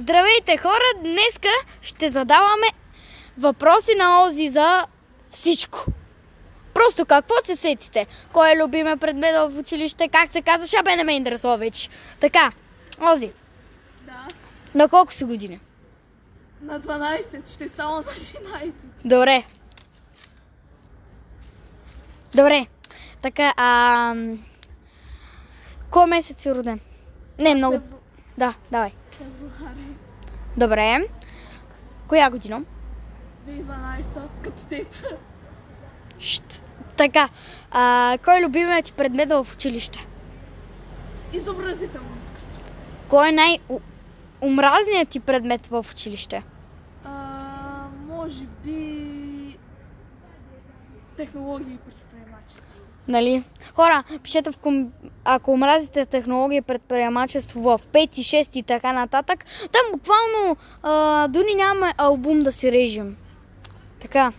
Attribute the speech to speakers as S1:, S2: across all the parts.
S1: Здравейте хора, днеска ще задаваме въпроси на Ози за всичко. Просто какво се сетите? Кой е любимия предмет в училище, как се казва, шабе не ме интересува вече. Така, Ози.
S2: Да.
S1: На колко си години?
S2: На 12, ще става на 16.
S1: Добре. Добре. Така, кой месец си роден? Не, много. Да, давай.
S2: Февруари.
S1: Добре. Коя година?
S2: 2012, като теб.
S1: Така, кой е любимият ти предмет в училище?
S2: Изобразително изкуство.
S1: Кой е най-омразният ти предмет в училище?
S2: Може би технологии и предприемачество.
S1: Нали? Хора, пишете ако омразите технология и предприемачество в 5, 6 и така нататък, там буквално дори нямаме албум да си режем. Така.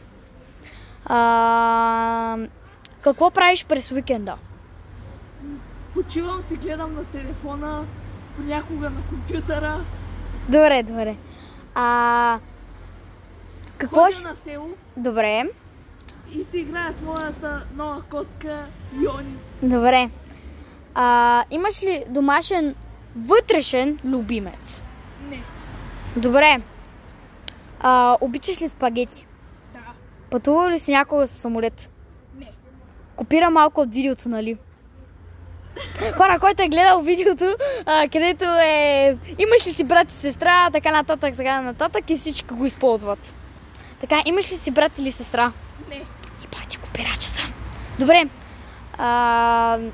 S1: Какво правиш през уикенда?
S2: Почивам, си гледам на телефона, понякога на компютъра.
S1: Добре. Какво
S2: Ходя на село.
S1: Добре.
S2: И си играя с моята нова котка Йони.
S1: Добре. Имаш ли домашен вътрешен любимец?
S2: Не.
S1: Добре. Обичаш ли спагети?
S2: Да.
S1: Пътува ли си някога с самолет?
S2: Не.
S1: Копира малко от видеото, нали? Хора, който е гледал видеото, където имаш ли си брат и сестра, така нататък и всички го използват. Така, имаш ли си брат или сестра?
S2: Не.
S1: И бати копирача съм. Добре.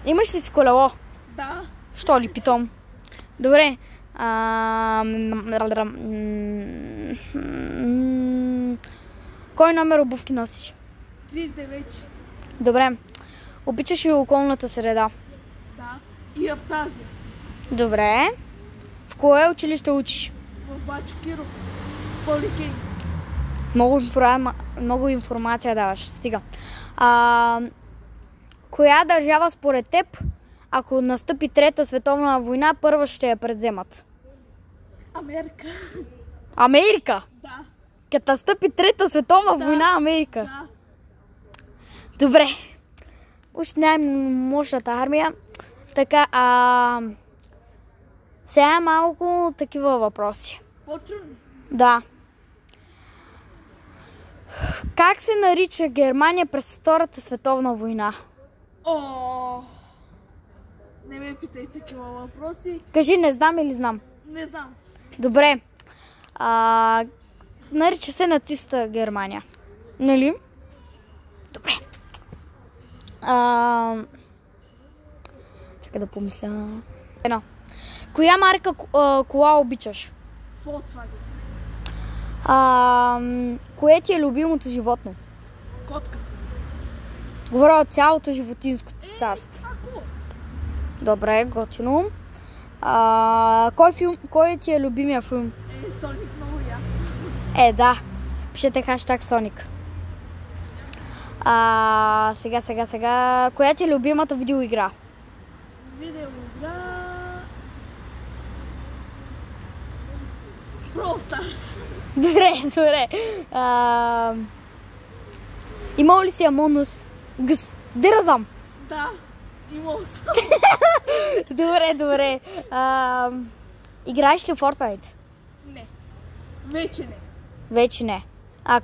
S1: Имаш ли си колело?
S2: Да.
S1: Що ли, питом? Добре. Кой номер обувки носиш?
S2: 39.
S1: Добре. Обичаш ли околната среда?
S2: Да. И Абхазия.
S1: Добре. В кое училище учиш?
S2: В Бачо Киро. В Поликей.
S1: Много информация даваш. Стига. Коя държава според теб, ако настъпи Трета световна война, първа ще я предземат?
S2: Америка.
S1: Америка?
S2: Да.
S1: Като настъпи Трета световна война, Америка?
S2: Да.
S1: Добре. Уж най-мощната армия. Така, сега малко такива въпроси.
S2: По-трудно.
S1: Да. Как се нарича Германия през Втората световна война?
S2: Не ме питай такива въпроси.
S1: Кажи, не знам или знам?
S2: Не знам.
S1: Добре. Нарича се нацистка Германия. Нали? Добре. Чакай да помисля. Едно. Коя марка кола обичаш?
S2: Volkswagen.
S1: Кое ти е любимото животно?
S2: Котка.
S1: Говоря от цялото животинско царство.
S2: Ако?
S1: Добре, готино. Кой ти е любимия филм?
S2: Соник много ясно.
S1: Да. Пишете хаштаг Соник. Сега. Коя ти е любимата видеоигра?
S2: Видеоигра... Brawl Stars.
S1: Добре. Имал ли си Among Us? Дързам.
S2: Да, имал съм.
S1: Добре. Играеш ли Fortnite?
S2: Не. Вече не.
S1: Вече не.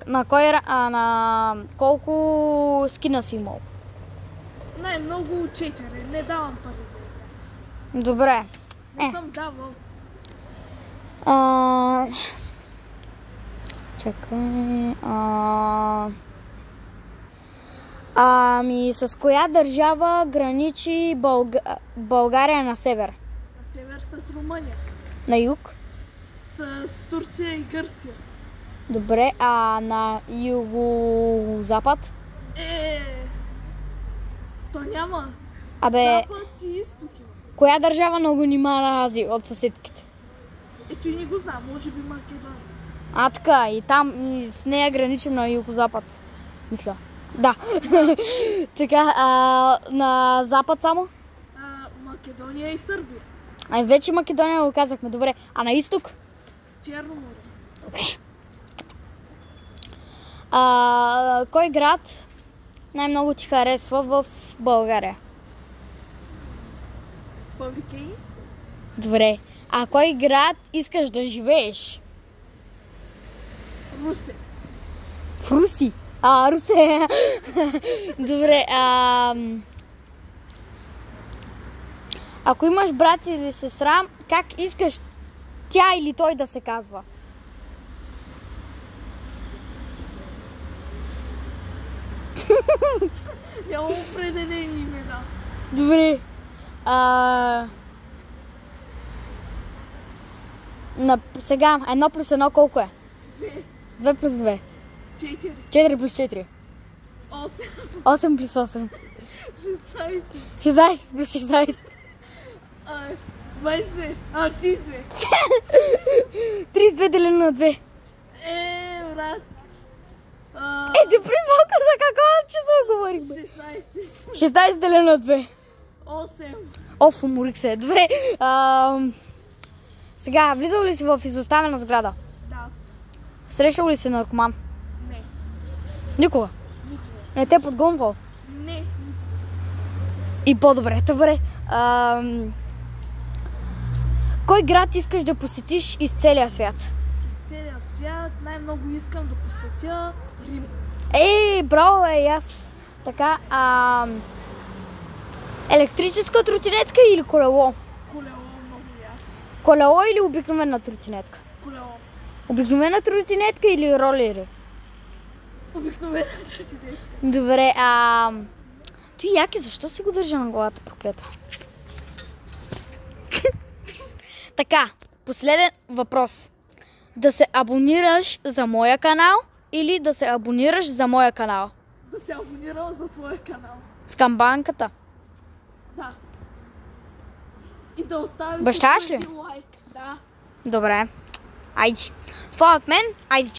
S1: На колко скина си имал?
S2: Най-много 4. Не давам пари за играта.
S1: Добре.
S2: Не съм давал.
S1: Чакай. С коя държава граничи България на север?
S2: На север с Румъния.
S1: На юг?
S2: С Турция и Гърция.
S1: Добре, на юго-запад?
S2: То няма. Запад и изток има.
S1: Коя държава много ни мрази от съседките?
S2: Ето и не го знам, може би Македония.
S1: Така, и там и с нея граничим на юго-запад. Мисля. Да. Така, на запад само?
S2: Македония и Сърбия.
S1: Вече Македония го казахме, добре. А на изток?
S2: Черно море.
S1: Добре. Кой град най-много ти харесва в България?
S2: Павликей.
S1: Добре. А кой град искаш да живееш?
S2: Русе.
S1: В Руси. Русе. Добре. Ако имаш брат или сестра, как искаш тя или той да се казва?
S2: Няма определени имена.
S1: Добре. Сега, 1 плюс 1 колко е?
S2: 2.
S1: 2 плюс 2.
S2: 4.
S1: 4 плюс 4.
S2: 8.
S1: 8 плюс 8.
S2: 16.
S1: 16 плюс 16.
S2: 22. 32.
S1: 32 делено на 2.
S2: Брат.
S1: Добре, малко за какво число говорихме?
S2: 16.
S1: 16 делено на 2.
S2: 8.
S1: Уморих се. Добре. Сега, влизал ли си в изоставена сграда?
S2: Да.
S1: Срещал ли си наркоман?
S2: Не.
S1: Никога?
S2: Никога.
S1: Не те подгонвал?
S2: Не.
S1: И по-добре. Добре. Кой град искаш да посетиш из целия свят?
S2: Из целия свят най-много искам да посетя Рим.
S1: Браво, и аз. Така, електрическа тротинетка или колело?
S2: Колело много ясно.
S1: Колело или обикновена тротинетка?
S2: Колело.
S1: Обикновена тротинетка или ролери?
S2: Обикновена тротинетка.
S1: Добре, ти Яки, защо си го държа на главата, проклета? Така, последен въпрос. Да се абонираш за моя канал или да се абонираш за моя канал?
S2: Да се абонирам за твоя канал.
S1: С камбанката.
S2: Да. И да оставиш
S1: Бащаш ли?
S2: лайк. Да.
S1: Добре. Айде. Това от мен. Айде.